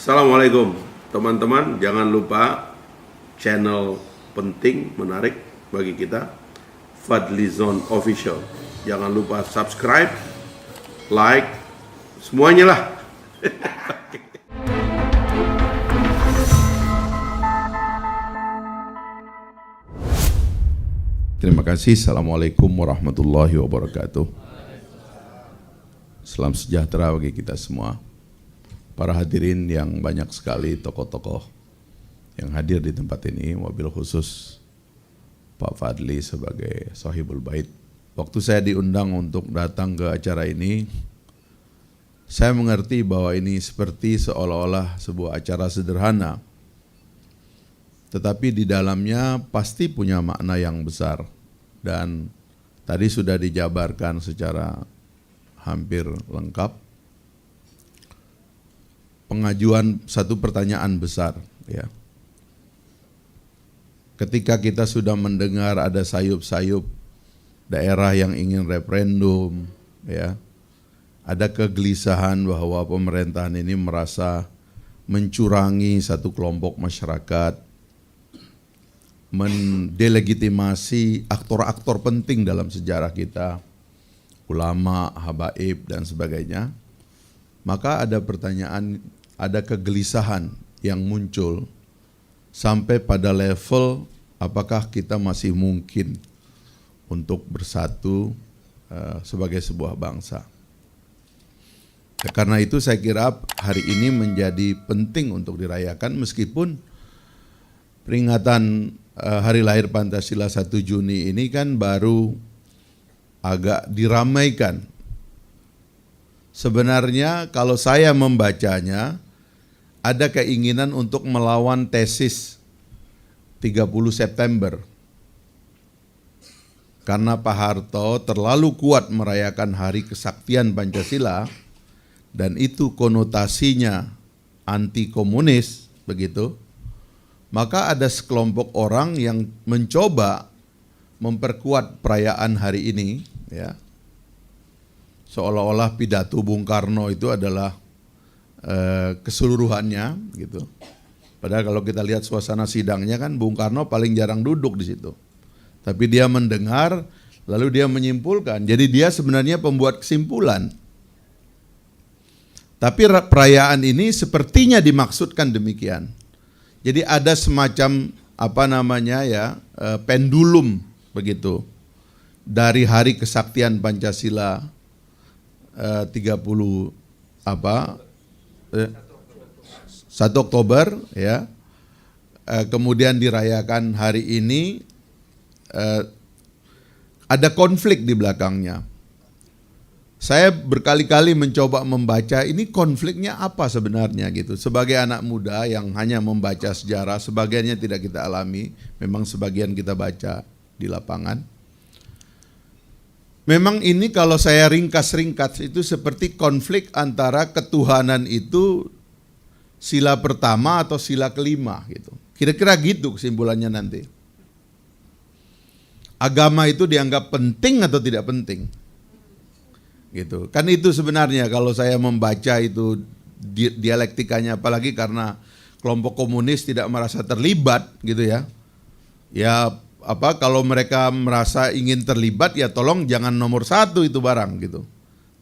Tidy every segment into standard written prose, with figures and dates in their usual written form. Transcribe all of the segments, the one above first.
Assalamualaikum teman-teman, jangan lupa channel penting, menarik bagi kita, Fadlizon Official. Jangan lupa subscribe, like, semuanya lah. Terima kasih. Assalamualaikum warahmatullahi wabarakatuh. Salam sejahtera bagi kita semua. Para hadirin yang banyak sekali, tokoh-tokoh yang hadir di tempat ini, wabil khusus Pak Fadli sebagai Sahibul Bait. Waktu saya diundang untuk datang ke acara ini, saya mengerti bahwa ini seperti seolah-olah sebuah acara sederhana, tetapi di dalamnya pasti punya makna yang besar. Dan tadi sudah dijabarkan secara hampir lengkap. Pengajuan satu pertanyaan besar, ya. Ketika kita sudah mendengar ada sayup-sayup daerah yang ingin referendum, ya, ada kegelisahan bahwa pemerintahan ini merasa mencurangi satu kelompok masyarakat, mendelegitimasi aktor-aktor penting dalam sejarah kita, ulama, habaib, dan sebagainya. Maka ada pertanyaan, ada kegelisahan yang muncul sampai pada level apakah kita masih mungkin untuk bersatu sebagai sebuah bangsa. Karena itu saya kira hari ini menjadi penting untuk dirayakan, meskipun peringatan Hari Lahir Pancasila 1 Juni ini kan baru agak diramaikan. Sebenarnya kalau saya membacanya, ada keinginan untuk melawan tesis 30 September. Karena Pak Harto terlalu kuat merayakan Hari Kesaktian Pancasila, dan itu konotasinya anti komunis, begitu. Maka ada sekelompok orang yang mencoba memperkuat perayaan hari ini, ya. Seolah-olah pidato Bung Karno itu adalah keseluruhannya, gitu. Padahal kalau kita lihat suasana sidangnya kan Bung Karno paling jarang duduk di situ. Tapi dia mendengar, lalu dia menyimpulkan. Jadi dia sebenarnya pembuat kesimpulan. Tapi perayaan ini sepertinya dimaksudkan demikian. Jadi ada semacam pendulum begitu dari Hari Kesaktian Pancasila 1 Oktober, ya. Kemudian dirayakan hari ini, ada konflik di belakangnya. Saya berkali-kali mencoba membaca ini konfliknya apa sebenarnya gitu. Sebagai anak muda yang hanya membaca sejarah, sebagiannya tidak kita alami, memang sebagian kita baca di lapangan. Memang ini kalau saya ringkas-ringkas itu seperti konflik antara ketuhanan itu sila pertama atau sila kelima gitu. Kira-kira gitu kesimpulannya nanti. Agama itu dianggap penting atau tidak penting? Gitu. Kan itu sebenarnya kalau saya membaca itu dialektikanya, apalagi karena kelompok komunis tidak merasa terlibat gitu ya. Ya kalau mereka merasa ingin terlibat, ya tolong jangan nomor 1 itu barang gitu.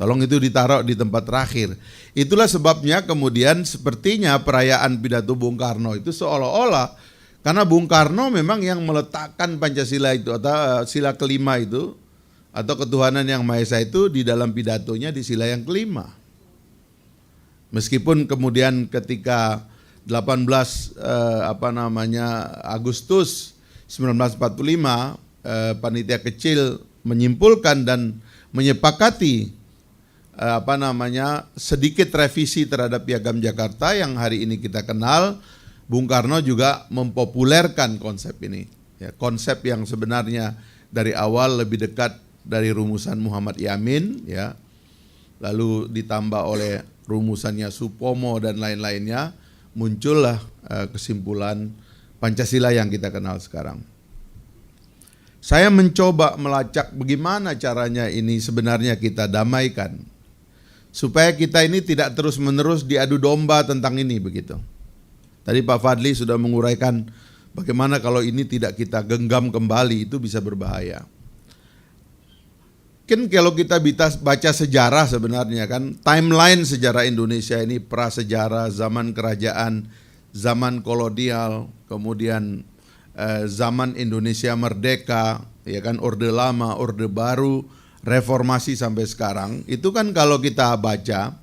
Tolong itu ditaruh di tempat terakhir. Itulah sebabnya kemudian sepertinya perayaan pidato Bung Karno itu seolah-olah, karena Bung Karno memang yang meletakkan Pancasila itu atau sila kelima itu, atau ketuhanan yang Maha Esa itu di dalam pidatonya di sila yang kelima. Meskipun kemudian ketika 18 Agustus 1945 panitia kecil menyimpulkan dan menyepakati sedikit revisi terhadap Piagam Jakarta yang hari ini kita kenal, Bung Karno juga mempopulerkan konsep ini. Ya, konsep yang sebenarnya dari awal lebih dekat dari rumusan Muhammad Yamin, ya, lalu ditambah oleh rumusannya Supomo dan lain-lainnya, muncullah kesimpulan Pancasila yang kita kenal sekarang. Saya mencoba melacak bagaimana caranya ini sebenarnya kita damaikan. supaya kita ini tidak terus-menerus diadu domba tentang ini begitu. Tadi Pak Fadli sudah menguraikan bagaimana kalau ini tidak kita genggam kembali itu bisa berbahaya. Kan kalau kita baca sejarah sebenarnya kan, timeline sejarah Indonesia ini prasejarah, zaman kerajaan, zaman kolonial, kemudian zaman Indonesia merdeka, ya kan, Orde Lama, Orde Baru, reformasi sampai sekarang. Itu kan kalau kita baca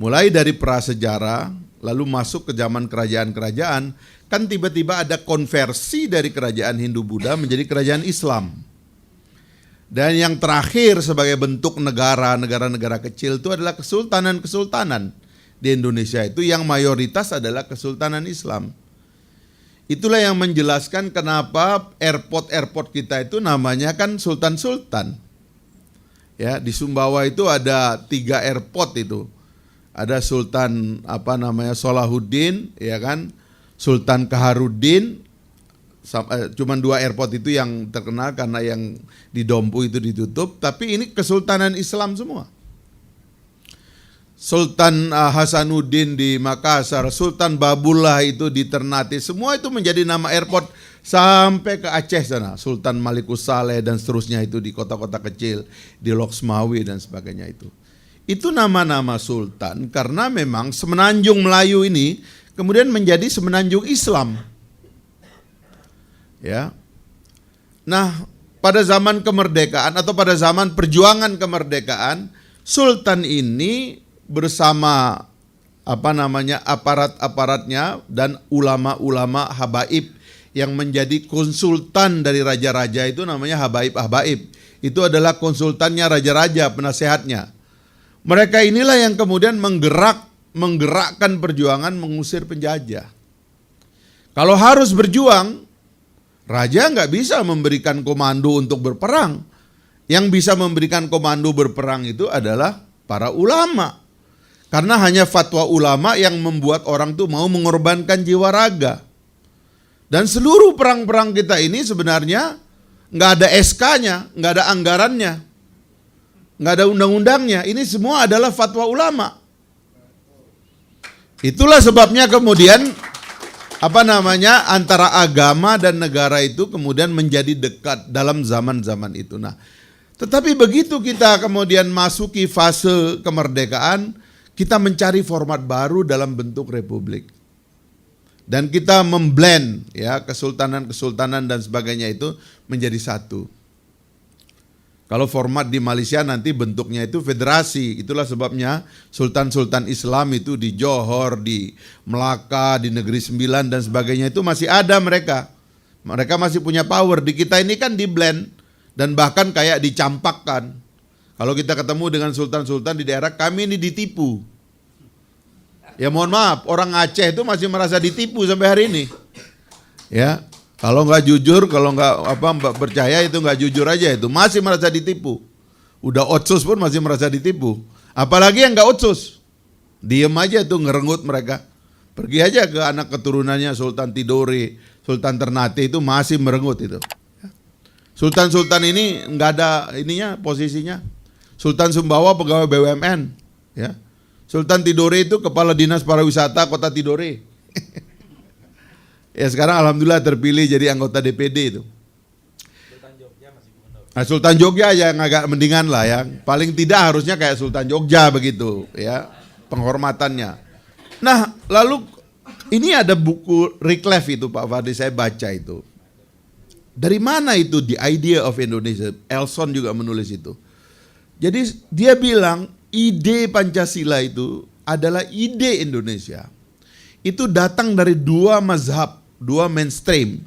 mulai dari prasejarah lalu masuk ke zaman kerajaan-kerajaan, kan tiba-tiba ada konversi dari kerajaan Hindu-Buddha menjadi kerajaan Islam. Dan yang terakhir sebagai bentuk negara-negara kecil itu adalah kesultanan-kesultanan di Indonesia itu yang mayoritas adalah kesultanan Islam. Itulah yang menjelaskan kenapa airport kita itu namanya kan sultan-sultan. Ya, di Sumbawa itu ada 3 airport itu. Ada Sultan Salahuddin, ya kan, Sultan Kaharuddin. Cuman 2 airport itu yang terkenal karena yang di Dompu itu ditutup, tapi ini kesultanan Islam semua. Sultan Hasanuddin di Makassar, Sultan Babullah itu di Ternate, semua itu menjadi nama airport sampai ke Aceh sana, Sultan Malikus Saleh dan seterusnya itu di kota-kota kecil, di Loksmawi dan sebagainya itu. Itu nama-nama sultan karena memang semenanjung Melayu ini kemudian menjadi semenanjung Islam. Ya. Nah, pada zaman kemerdekaan atau pada zaman perjuangan kemerdekaan, sultan ini bersama aparat-aparatnya dan ulama-ulama habaib yang menjadi konsultan dari raja-raja itu namanya habaib-habaib. Itu adalah konsultannya raja-raja, penasehatnya. Mereka inilah yang kemudian menggerakkan perjuangan mengusir penjajah. Kalau harus berjuang, raja nggak bisa memberikan komando untuk berperang. Yang bisa memberikan komando berperang itu adalah para ulama. Karena hanya fatwa ulama yang membuat orang tuh mau mengorbankan jiwa raga. Dan seluruh perang-perang kita ini sebenarnya nggak ada SK-nya, nggak ada anggarannya, nggak ada undang-undangnya. Ini semua adalah fatwa ulama. Itulah sebabnya kemudian antara agama dan negara itu kemudian menjadi dekat dalam zaman-zaman itu. Nah, tetapi begitu kita kemudian masuki fase kemerdekaan, kita mencari format baru dalam bentuk republik. Dan kita memblend ya kesultanan-kesultanan dan sebagainya itu menjadi satu. Kalau format di Malaysia nanti bentuknya itu federasi. Itulah sebabnya sultan-sultan Islam itu di Johor, di Melaka, di Negeri Sembilan dan sebagainya itu masih ada mereka. Mereka masih punya power. Di kita ini kan di blend dan bahkan kayak dicampakkan. Kalau kita ketemu dengan sultan-sultan di daerah, kami ini ditipu. Ya mohon maaf, orang Aceh itu masih merasa ditipu sampai hari ini. Ya. Kalau nggak jujur, kalau nggak percaya itu nggak jujur aja itu masih merasa ditipu. Udah otsus pun masih merasa ditipu. Apalagi yang nggak otsus, diem aja tuh ngerenggut mereka. Pergi aja ke anak keturunannya Sultan Tidore, Sultan Ternate itu masih merenggut itu. Sultan-sultan ini nggak ada ininya posisinya. Sultan Sumbawa pegawai BUMN, ya. Sultan Tidore itu kepala dinas pariwisata Kota Tidore. Ya sekarang alhamdulillah terpilih jadi anggota DPD itu. Sultan Jogja masih gubernur. Nah, Sultan Jogja yang agak mendingan lah ya. Paling tidak harusnya kayak Sultan Jogja begitu ya penghormatannya. Nah lalu ini ada buku Reclef itu Pak Fadli saya baca itu. Dari mana itu The Idea of Indonesia? Elson juga menulis itu. Jadi dia bilang ide Pancasila itu adalah ide Indonesia. Itu datang dari 2 mazhab, 2 mainstream.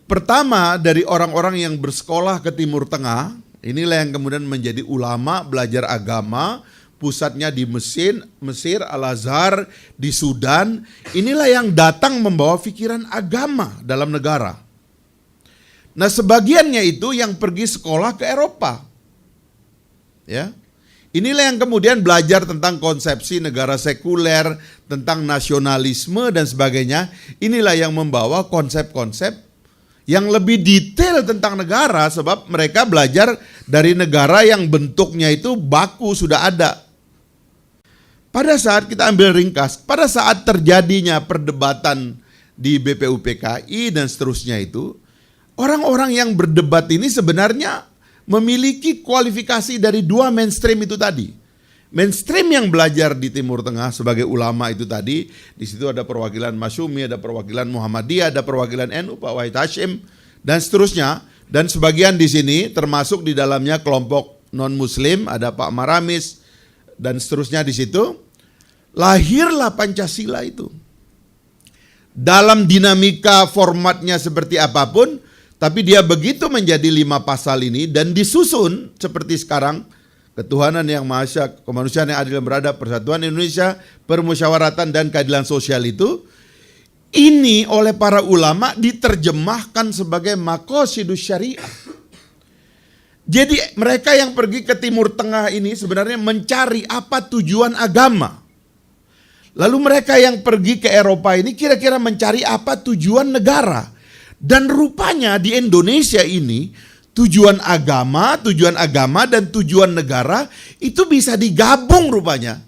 Pertama dari orang-orang yang bersekolah ke Timur Tengah, inilah yang kemudian menjadi ulama, belajar agama, pusatnya di Mesir, Al-Azhar, di Sudan. Inilah yang datang membawa pikiran agama dalam negara. Nah sebagiannya itu yang pergi sekolah ke Eropa. Ya. Inilah yang kemudian belajar tentang konsepsi negara sekuler, tentang nasionalisme dan sebagainya. Inilah yang membawa konsep-konsep yang lebih detail tentang negara sebab mereka belajar dari negara yang bentuknya itu baku sudah ada. pada saat kita ambil ringkas, pada saat terjadinya perdebatan di BPUPKI dan seterusnya itu, orang-orang yang berdebat ini sebenarnya memiliki kualifikasi dari dua mainstream itu tadi. Mainstream yang belajar di Timur Tengah sebagai ulama itu tadi, di situ ada perwakilan Masyumi, ada perwakilan Muhammadiyah, ada perwakilan NU, Pak Wahid Hashim, dan seterusnya. Dan sebagian di sini termasuk di dalamnya kelompok non-Muslim, ada Pak Maramis, dan seterusnya di situ. Lahirlah Pancasila itu. Dalam dinamika formatnya seperti apapun, tapi dia begitu menjadi 5 pasal ini dan disusun seperti sekarang. Ketuhanan yang Maha Esa, kemanusiaan yang adil dan beradab, persatuan Indonesia, permusyawaratan dan keadilan sosial itu, ini oleh para ulama diterjemahkan sebagai maqasidus syariah. Jadi mereka yang pergi ke Timur Tengah ini sebenarnya mencari apa tujuan agama. Lalu mereka yang pergi ke Eropa ini kira-kira mencari apa tujuan negara. Dan rupanya di Indonesia ini tujuan agama dan tujuan negara itu bisa digabung rupanya.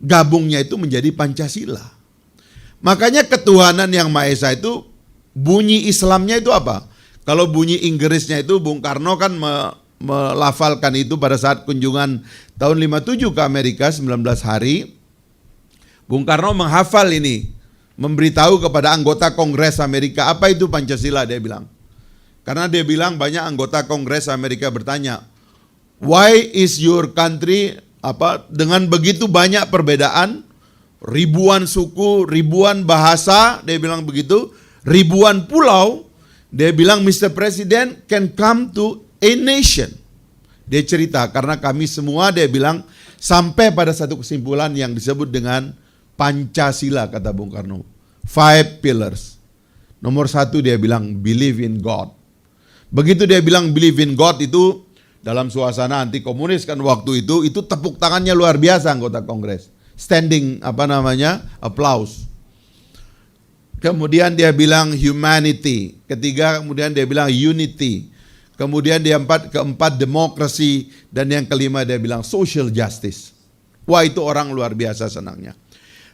Gabungnya itu menjadi Pancasila. Makanya ketuhanan yang Maha Esa itu bunyi Islamnya itu apa? Kalau bunyi Inggrisnya itu Bung Karno kan melafalkan itu pada saat kunjungan tahun 57 ke Amerika 19 hari. Bung Karno menghafal ini, memberitahu kepada anggota Kongres Amerika apa itu Pancasila, dia bilang. Karena dia bilang banyak anggota Kongres Amerika bertanya, why is your country dengan begitu banyak perbedaan, ribuan suku, ribuan bahasa, dia bilang begitu, ribuan pulau, dia bilang Mr. President can come to a nation. Dia cerita karena kami semua, dia bilang, sampai pada satu kesimpulan yang disebut dengan Pancasila, kata Bung Karno. 5 pillars. Nomor 1 dia bilang believe in God. Begitu dia bilang believe in God itu dalam suasana anti komunis kan waktu itu tepuk tangannya luar biasa anggota Kongres. Standing applause. Kemudian dia bilang humanity. Ketiga kemudian dia bilang unity. Kemudian keempat demokrasi. Dan yang kelima dia bilang social justice. Wah, itu orang luar biasa senangnya.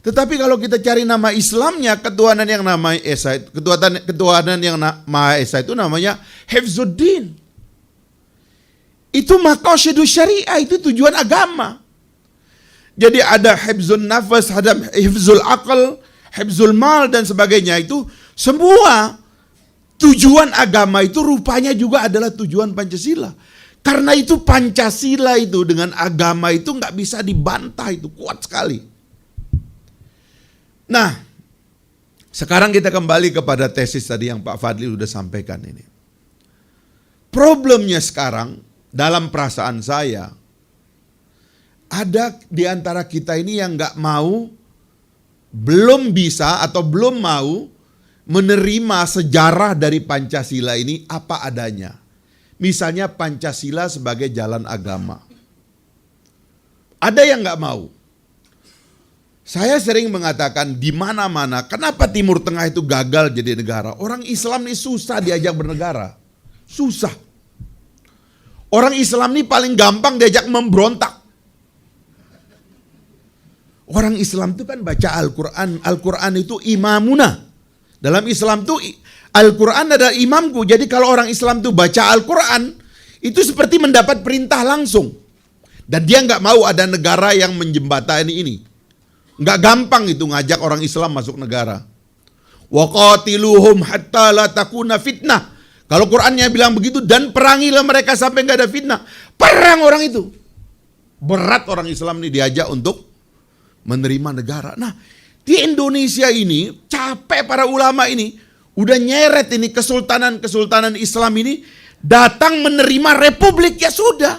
Tetapi kalau kita cari nama Islamnya, ketuhanan yang Maha Esa itu namanya Hifzuddin. Itu maqasidus syariah, itu tujuan agama. Jadi ada hifzun nafas, ada hifzul aql, hifzul mal dan sebagainya, itu semua tujuan agama itu rupanya juga adalah tujuan Pancasila. Karena itu Pancasila itu dengan agama itu nggak bisa dibantah, itu kuat sekali. Nah, sekarang kita kembali kepada tesis tadi yang Pak Fadli sudah sampaikan ini. Problemnya sekarang dalam perasaan saya, ada di antara kita ini yang nggak mau, belum bisa atau belum mau menerima sejarah dari Pancasila ini apa adanya. Misalnya Pancasila sebagai jalan agama. Ada yang nggak mau. Saya sering mengatakan di mana-mana, kenapa Timur Tengah itu gagal jadi negara? Orang Islam ini susah diajak bernegara. Susah. Orang Islam ini paling gampang diajak memberontak. Orang Islam itu kan baca Al-Quran. Al-Quran itu imamuna. Dalam Islam itu Al-Quran adalah imamku. Jadi kalau orang Islam itu baca Al-Quran, itu seperti mendapat perintah langsung. Dan dia nggak mau ada negara yang menjembatani ini. Nggak gampang itu ngajak orang Islam masuk negara. Wa qatiluhum hatta la takuna fitnah. Kalau Qur'annya bilang begitu, dan perangilah mereka sampai nggak ada fitnah. Perang orang itu. Berat orang Islam ini diajak untuk menerima negara. Nah, di Indonesia ini capek para ulama ini, udah nyeret ini kesultanan Islam ini datang menerima republik, ya sudah.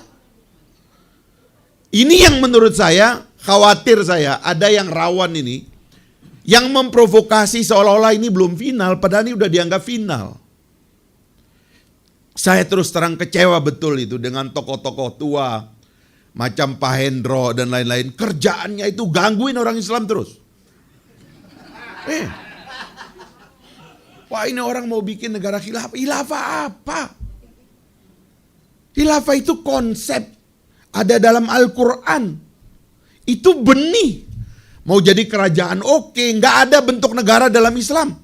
Ini yang menurut saya, khawatir saya, ada yang rawan ini, yang memprovokasi seolah-olah ini belum final, padahal ini udah dianggap final. Saya terus terang kecewa betul itu dengan tokoh-tokoh tua, macam Pak Hendro dan lain-lain. Kerjaannya itu gangguin orang Islam terus. Wah, ini orang mau bikin negara khilafah. Khilafah apa? Khilafah itu konsep, ada dalam Al-Quran. Itu benih. Mau jadi kerajaan oke, nggak ada bentuk negara dalam Islam.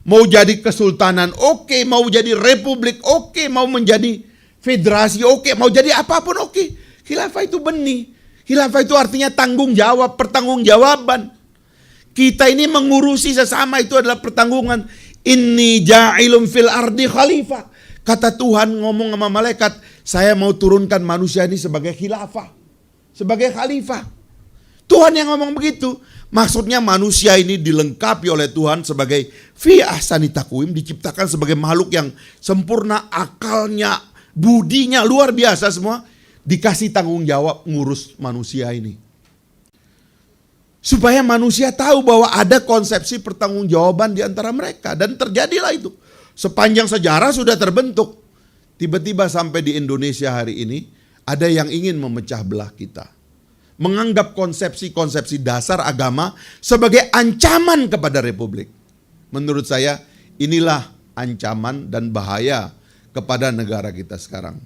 Mau jadi kesultanan oke, mau jadi republik oke, mau menjadi federasi oke, mau jadi apapun oke. Khilafah itu benih. Khilafah itu artinya tanggung jawab, pertanggungjawaban. Kita ini mengurusi sesama itu adalah pertanggungan. Inni ja'ilum fil ardi khalifah. Kata Tuhan ngomong sama malaikat, saya mau turunkan manusia ini sebagai khilafah, sebagai khalifah. Tuhan yang ngomong begitu. Maksudnya manusia ini dilengkapi oleh Tuhan sebagai fi ahsani taqwim, diciptakan sebagai makhluk yang sempurna, akalnya, budinya luar biasa semua, dikasih tanggung jawab ngurus manusia ini. Supaya manusia tahu bahwa ada konsepsi pertanggungjawaban di antara mereka, dan terjadilah itu. Sepanjang sejarah sudah terbentuk. Tiba-tiba sampai di Indonesia hari ini ada yang ingin memecah belah kita. Menganggap konsepsi-konsepsi dasar agama sebagai ancaman kepada republik. Menurut saya inilah ancaman dan bahaya kepada negara kita sekarang.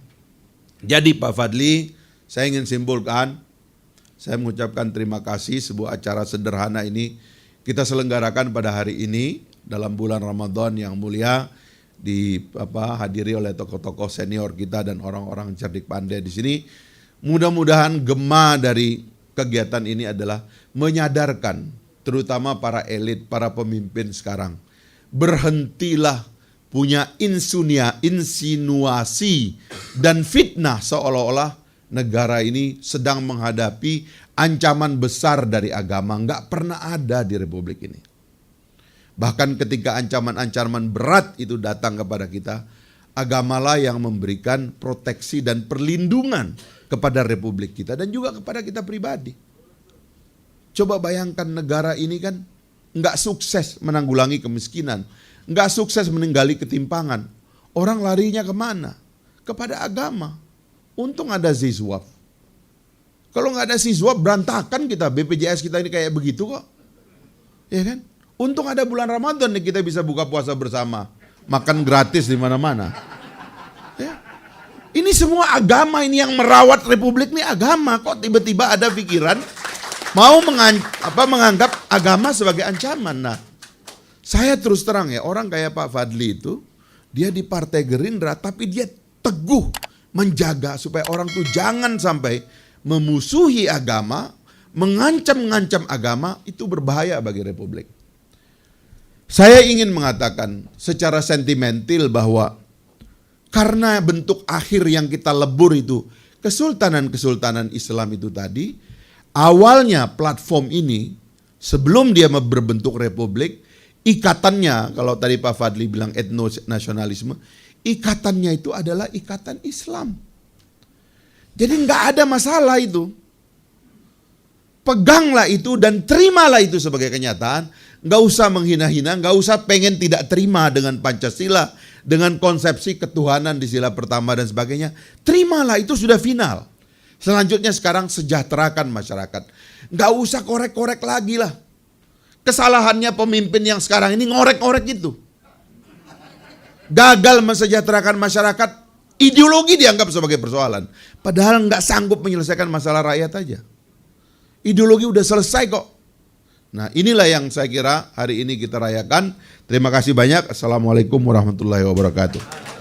Jadi Pak Fadli, saya ingin simpulkan, saya mengucapkan terima kasih sebuah acara sederhana ini kita selenggarakan pada hari ini dalam bulan Ramadan yang mulia, dihadiri oleh tokoh-tokoh senior kita dan orang-orang cerdik pandai di sini. Mudah-mudahan gema dari kegiatan ini adalah menyadarkan terutama para elit, para pemimpin sekarang. Berhentilah punya insinuasi dan fitnah seolah-olah negara ini sedang menghadapi ancaman besar dari agama. Nggak pernah ada di republik ini. Bahkan ketika ancaman-ancaman berat itu datang kepada kita, agamalah yang memberikan proteksi dan perlindungan kepada republik kita dan juga kepada kita pribadi. Coba bayangkan negara ini kan nggak sukses menanggulangi kemiskinan, nggak sukses meninggali ketimpangan. Orang larinya kemana? Kepada agama. Untung ada Zizwaf. Kalau nggak ada Zizwaf berantakan kita, BPJS kita ini kayak begitu kok. Ya kan? Untung ada bulan Ramadan nih kita bisa buka puasa bersama, makan gratis di mana-mana. Ya. Ini semua agama ini yang merawat republik ini agama, kok tiba-tiba ada pikiran mau menganggap agama sebagai ancaman. Nah, saya terus terang ya, orang kayak Pak Fadli itu dia di Partai Gerindra tapi dia teguh menjaga supaya orang tuh jangan sampai memusuhi agama, mengancam-ngancam agama, itu berbahaya bagi republik. Saya ingin mengatakan secara sentimental bahwa karena bentuk akhir yang kita lebur itu kesultanan-kesultanan Islam itu tadi, awalnya platform ini sebelum dia berbentuk republik, ikatannya kalau tadi Pak Fadli bilang etnonasionalisme, ikatannya itu adalah ikatan Islam. Jadi nggak ada masalah itu. Peganglah itu dan terimalah itu sebagai kenyataan. Nggak usah menghina-hina, nggak usah pengen tidak terima dengan Pancasila, dengan konsepsi ketuhanan di sila pertama dan sebagainya. Terimalah, itu sudah final. Selanjutnya sekarang sejahterakan masyarakat. Nggak usah korek-korek lagi lah. Kesalahannya pemimpin yang sekarang ini ngorek-ngorek itu. Gagal mensejahterakan masyarakat, ideologi dianggap sebagai persoalan. Padahal nggak sanggup menyelesaikan masalah rakyat aja. Ideologi udah selesai kok. Nah, inilah yang saya kira hari ini kita rayakan. Terima kasih banyak. Assalamualaikum warahmatullahi wabarakatuh.